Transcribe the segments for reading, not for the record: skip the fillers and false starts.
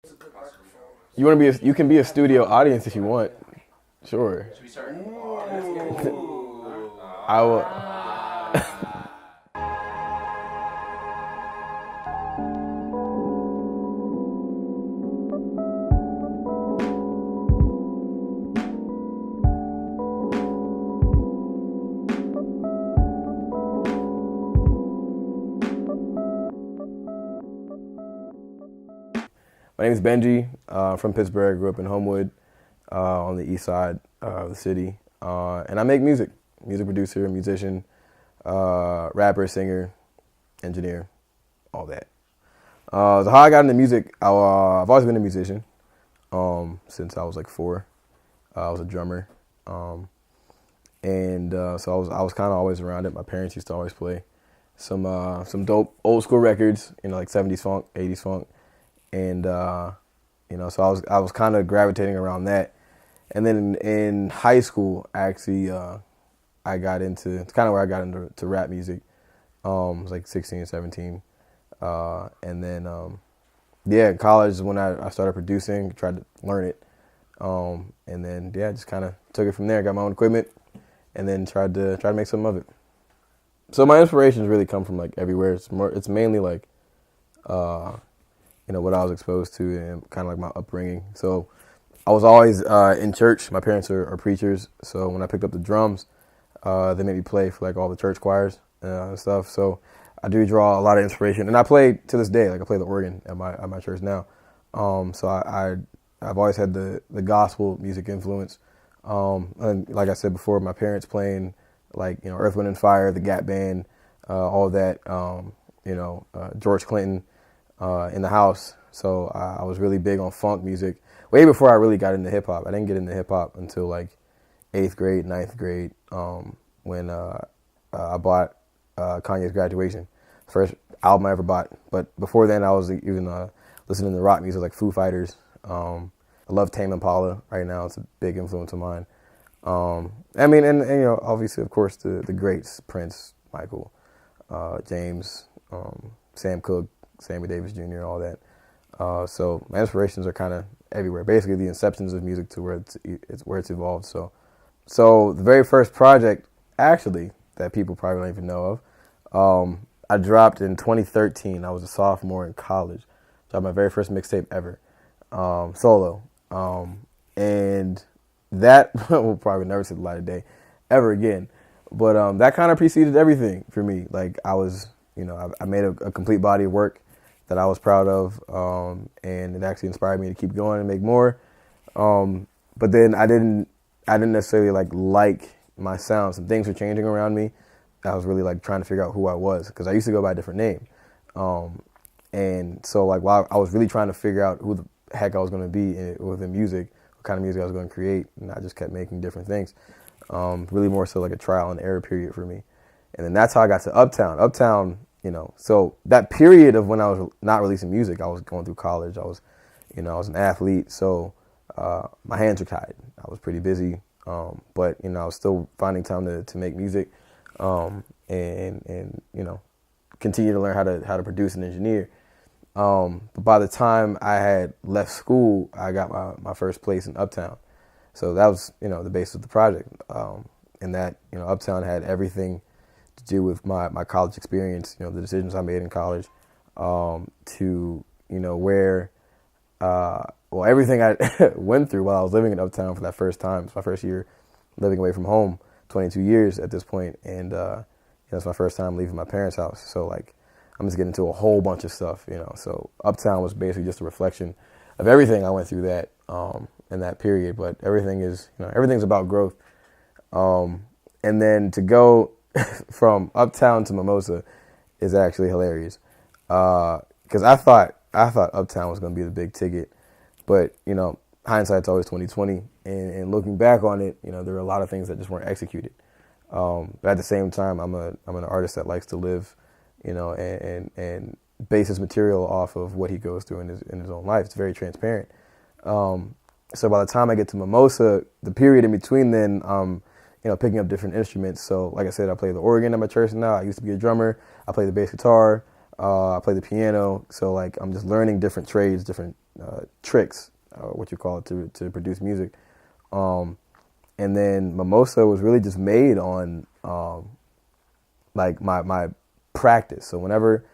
You want to be? You can be a studio audience if you want. Sure. Should we start? I will. My name is Benji. I'm from Pittsburgh. I grew up in Homewood, on the east side of the city. And I make music. Music producer, musician, rapper, singer, engineer, all that. So how I got into music, I've always been a musician since I was like 4. I was a drummer. So I was kind of always around it. My parents used to always play some dope old school records, like 70s funk, 80s funk. And so I was kind of gravitating around that. And then in high school, actually, I got into, it's kind of where I got into rap music. I was like 16, 17. And then, in college is when I started producing, tried to learn it. And then, just kind of took it from there, got my own equipment, and then tried to make something of it. So my inspirations really come from like everywhere. It's mainly like, what I was exposed to and kind of like my upbringing. So I was always in church. My parents are preachers. So when I picked up the drums, they made me play for like all the church choirs and stuff. So I do draw a lot of inspiration. And I play to this day, like I play the organ at my church now. So I've always had the gospel music influence. And like I said before, my parents playing like, Earth, Wind and Fire, the Gap Band, all of that, George Clinton, in the house. So I was really big on funk music way before I really got into hip hop. I didn't get into hip hop until like 8th grade, 9th grade, when I bought Kanye's Graduation, first album I ever bought. But before then, I was even listening to rock music like Foo Fighters. I love Tame Impala right now. It's a big influence of mine. Obviously, of course, the greats, Prince, Michael, James, Sam Cooke, Sammy Davis Jr., all that. So my inspirations are kind of everywhere. Basically, the inceptions of music to where it's evolved. So the very first project, actually, that people probably don't even know of, I dropped in 2013. I was a sophomore in college. Dropped my very first mixtape ever, solo. And that will probably never see the light of day ever again. But that kind of preceded everything for me. Like I was, I made a complete body of work that I was proud of, and it actually inspired me to keep going and make more. But then I didn't necessarily like my sound. Some things were changing around me. I was really like trying to figure out who I was because I used to go by a different name. And so like while I was really trying to figure out who the heck I was going to be within music, what kind of music I was going to create, and I just kept making different things. Really more so like a trial and error period for me. And then that's how I got to Uptown. Uptown, so that period of when I was not releasing music, I was going through college. I was an athlete, so my hands were tied. I was pretty busy, but I was still finding time to make music, and continue to learn how to produce and engineer. But by the time I had left school, I got my first place in Uptown. So that was the base of the project, and that Uptown had everything to do with my college experience, the decisions I made in college, to where everything I went through while I was living in Uptown for that first time. It's my first year living away from home, 22 years at this point, and it's my first time leaving my parents' house. So like I'm just getting into a whole bunch of stuff, So Uptown was basically just a reflection of everything I went through that in that period. But everything is everything's about growth, and then to go from Uptown to Mimosa is actually hilarious, because I thought Uptown was going to be the big ticket, but hindsight's always 20/20, and looking back on it, there were a lot of things that just weren't executed. But at the same time, I'm an artist that likes to live, and base his material off of what he goes through in his own life. It's very transparent. So by the time I get to Mimosa, the period in between then, picking up different instruments. So like I said, I play the organ at my church now. I used to be a drummer. I play the bass guitar. I play the piano. So like I'm just learning different trades, different tricks, what you call it, to produce music. And then Mimosa was really just made on like my practice. So whenever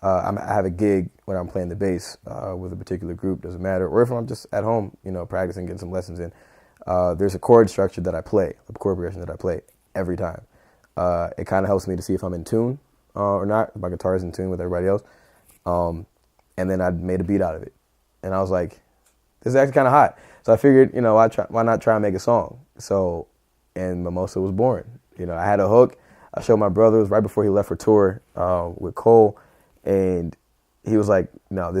I have a gig when I'm playing the bass with a particular group, doesn't matter, or if I'm just at home, practicing, getting some lessons in, there's a chord structure that I play, a chord progression that I play every time. It kind of helps me to see if I'm in tune or not, if my guitar is in tune with everybody else. And then I made a beat out of it. And I was like, this is actually kind of hot. So I figured, why not try and make a song? So, and Mimosa was born. I had a hook. I showed my brother. It was right before he left for tour with Cole. And he was like, no,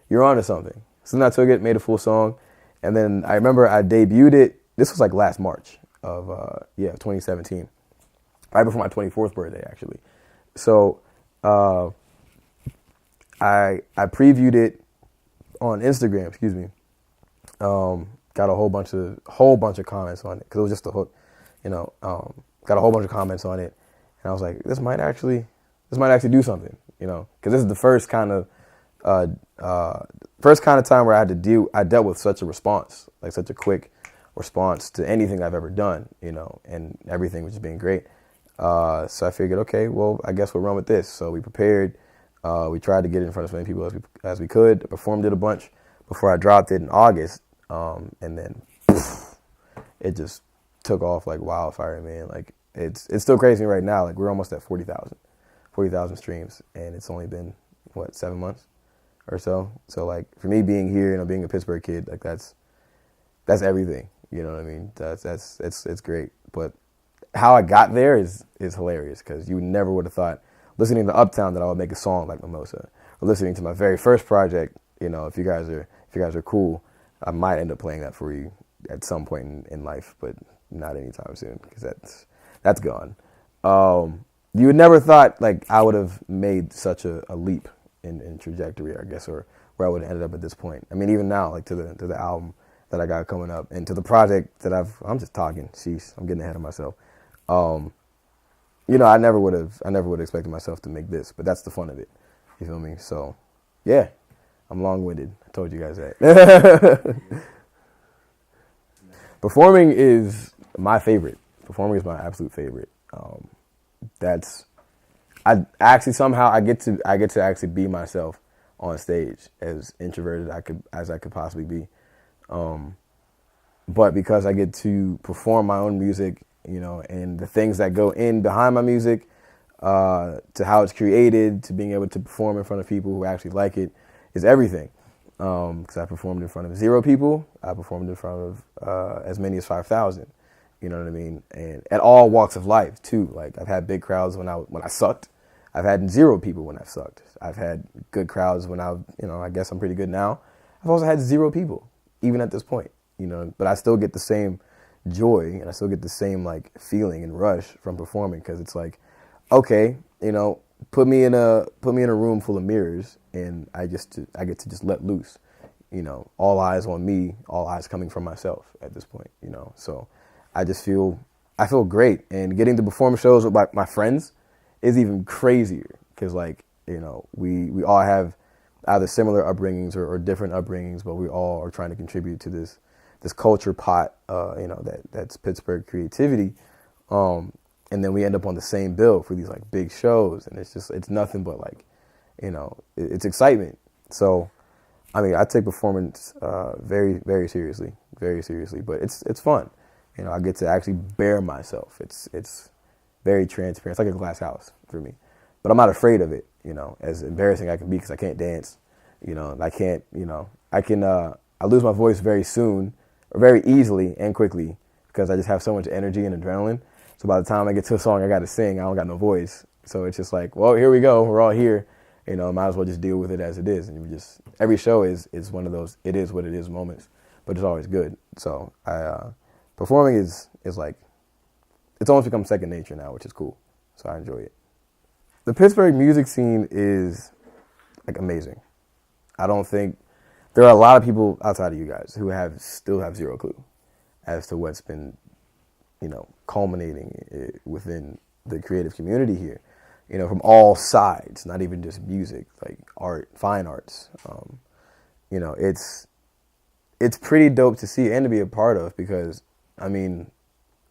you're onto something. So then I took it, made a full song. And then I remember I debuted it. This was like last March of 2017. Right before my 24th birthday, actually. So I previewed it on Instagram, excuse me. Got a whole bunch of comments on it because it was just a hook, got a whole bunch of comments on it. And I was like, this might actually do something, because this is the first kind of time where I dealt with such a response, like such a quick response to anything I've ever done, and everything was just being great. So I figured, okay, well, I guess we'll run with this. So we prepared. We tried to get it in front of as many people as we could. I performed it a bunch before I dropped it in August. And then poof, it just took off like wildfire, man. Like it's still crazy right now. Like we're almost at 40,000 streams, and it's only been 7 months or so. So like for me being here, being a Pittsburgh kid, like that's everything. You know what I mean? It's great. But how I got there is hilarious because you never would have thought listening to Uptown that I would make a song like Mimosa, or listening to my very first project. If you guys are cool, I might end up playing that for you at some point in life, but not anytime soon because that's gone. You would never thought like I would have made such a leap in trajectory, I guess, or where I would have ended up at this point. I mean, even now, like to the album that I got coming up and to the project that I'm just talking. Sheesh, I'm getting ahead of myself. I never would have expected myself to make this, but that's the fun of it. You feel me? So, yeah, I'm long-winded. I told you guys that. Performing is my favorite. Performing is my absolute favorite. I get to actually be myself on stage, as introverted as I could possibly be. But because I get to perform my own music, and the things that go in behind my music, to how it's created, to being able to perform in front of people who actually like it, is everything. Because I performed in front of 0 people. I performed in front of as many as 5,000. You know what I mean? And at all walks of life too. Like I've had big crowds when I sucked. I've had 0 people when I've sucked. I've had good crowds when I guess I'm pretty good now. I've also had 0 people, even at this point. But I still get the same joy and I still get the same like feeling and rush from performing because it's like, okay, put me in a room full of mirrors and I get to just let loose, all eyes on me, all eyes coming from myself at this point, so I feel great. And getting to perform shows with my friends is even crazier because like, we all have either similar upbringings or different upbringings, but we all are trying to contribute to this culture pot, that's Pittsburgh creativity. And then we end up on the same bill for these like big shows. And it's nothing but like, it's excitement. So, I mean, I take performance very, very seriously, but it's fun. I get to actually bear myself. It's very transparent. It's like a glass house for me, but I'm not afraid of it, as embarrassing I can be because I can't dance, I lose my voice very soon or very easily and quickly because I just have so much energy and adrenaline. So by the time I get to a song I got to sing, I don't got no voice. So it's just like, well, here we go. We're all here. Might as well just deal with it as it is. And every show is one of those, it is what it is moments, but it's always good. So performing is like, it's almost become second nature now, which is cool. So I enjoy it. The Pittsburgh music scene is like amazing. I don't think there are a lot of people outside of you guys who still have 0 clue as to what's been, culminating within the creative community here, from all sides, not even just music, like art, fine arts, it's pretty dope to see and to be a part of, because I mean,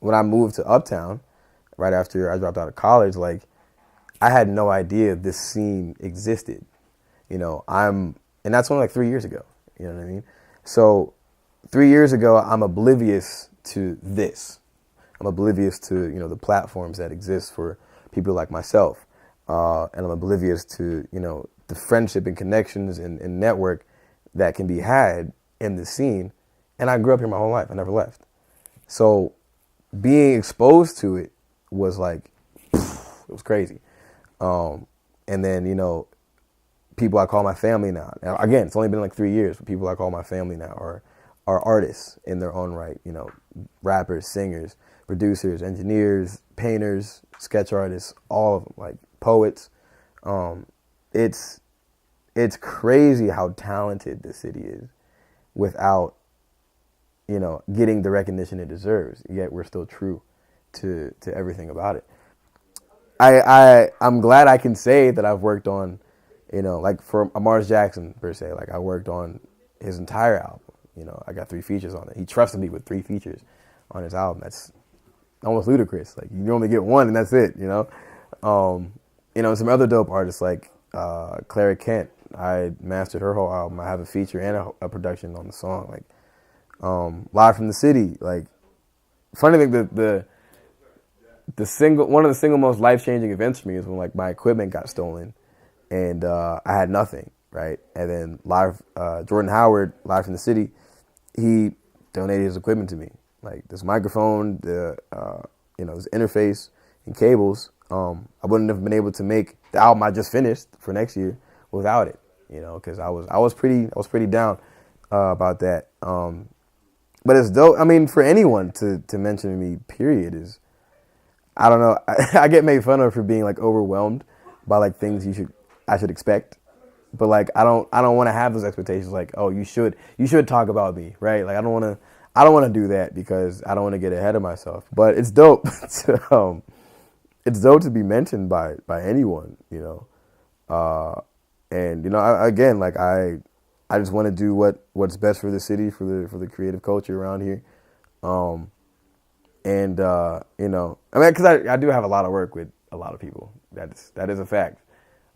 when I moved to Uptown right after I dropped out of college, like, I had no idea this scene existed. And that's only like 3 years ago. You know what I mean? So 3 years ago, I'm oblivious to this. I'm oblivious to, the platforms that exist for people like myself. And I'm oblivious to, the friendship and connections and network that can be had in the scene. And I grew up here my whole life. I never left. So being exposed to it was like, it was crazy. And then, people I call my family now. Now, again, it's only been like 3 years, but people I call my family now are artists in their own right. Rappers, singers, producers, engineers, painters, sketch artists, all of them, like poets. It's crazy how talented this city is without, getting the recognition it deserves. Yet we're still true to everything about it. I'm glad I can say that I've worked on, like for Mars Jackson per se, like I worked on his entire album. I got 3 features on it. He trusted me with 3 features on his album. That's almost ludicrous. Like, you only get 1 and that's it. Some other dope artists like Clara Kent. I mastered her whole album. I have a feature and a production on the song. Like, Live from the City. Like, funny thing, one of the single most life-changing events for me is when, like, my equipment got stolen and I had nothing, right? And then Jordan Howard, Live from the City, he donated his equipment to me, like this microphone, his interface and cables. I wouldn't have been able to make the album I just finished for next year without it, because I was pretty down about that. But it's dope. I mean, for anyone to mention me, period, is, I don't know. I get made fun of for being like overwhelmed by like things I should expect, but like I don't want to have those expectations. Like, oh, you should talk about me, right? Like I don't want to do that because I don't want to get ahead of myself. But it's dope. It's dope to be mentioned by anyone, and again, like I just want to do what's best for the city, for the creative culture around here. And, because I do have a lot of work with a lot of people. That is a fact.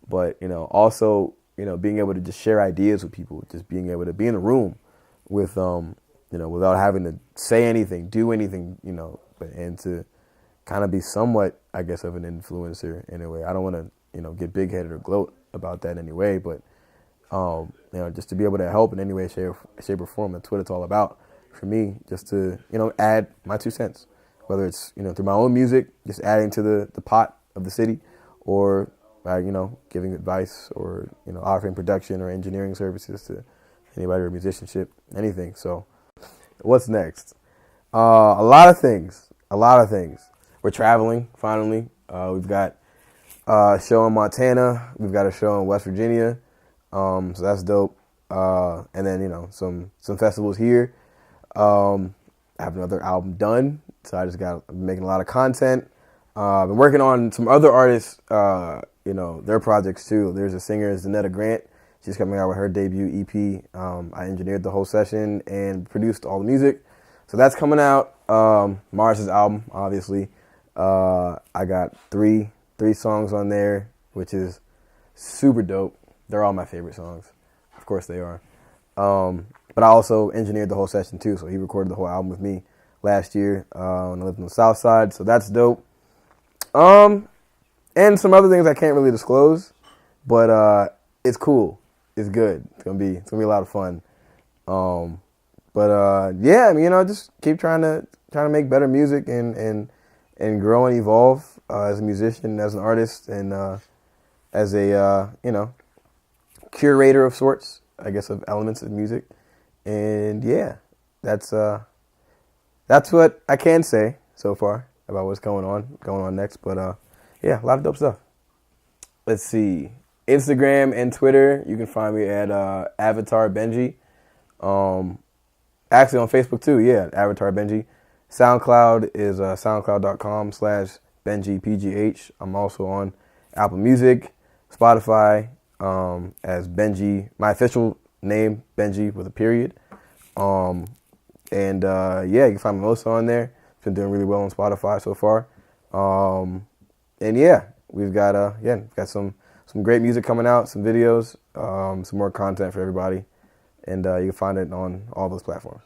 But, also, being able to just share ideas with people, just being able to be in a room with, without having to say anything, do anything, and to kind of be somewhat, I guess, of an influencer in a way. I don't want to, get big-headed or gloat about that anyway, but, just to be able to help in any way, shape or form, that's what it's all about for me, just to, add my 2 cents. Whether it's, through my own music, just adding to the pot of the city, or by, giving advice, or, offering production or engineering services to anybody, or musicianship, anything. So what's next? A lot of things. We're traveling, finally. We've got a show in Montana. We've got a show in West Virginia. So that's dope. And then, some festivals here. I have another album done. So I just got making a lot of content. Been working on some other artists, their projects too. There's a singer, Zanetta Grant. She's coming out with her debut EP. I engineered the whole session and produced all the music. So that's coming out. Mars's album, obviously. I got three songs on there, which is super dope. They're all my favorite songs. Of course they are. But I also engineered the whole session too. So he recorded the whole album with me last year when I lived on the South Side, so that's dope. And some other things I can't really disclose, but it's cool. It's good. It's gonna be a lot of fun. Yeah, I mean, just keep trying to make better music and grow and evolve as a musician, as an artist, and as a curator of sorts, I guess, of elements of music. And yeah, that's what I can say so far about what's going on next. But yeah, a lot of dope stuff. Let's see. Instagram and Twitter, you can find me at Avatar Benji. Actually on Facebook too, yeah, Avatar Benji. SoundCloud is soundcloud.com/BenjiPGH. I'm also on Apple Music, Spotify, as Benji. My official name Benji with a period. Yeah, you can find Mimosa on there. It's been doing really well on Spotify so far. And yeah, we've got some great music coming out, some videos, some more content for everybody, and you can find it on all those platforms.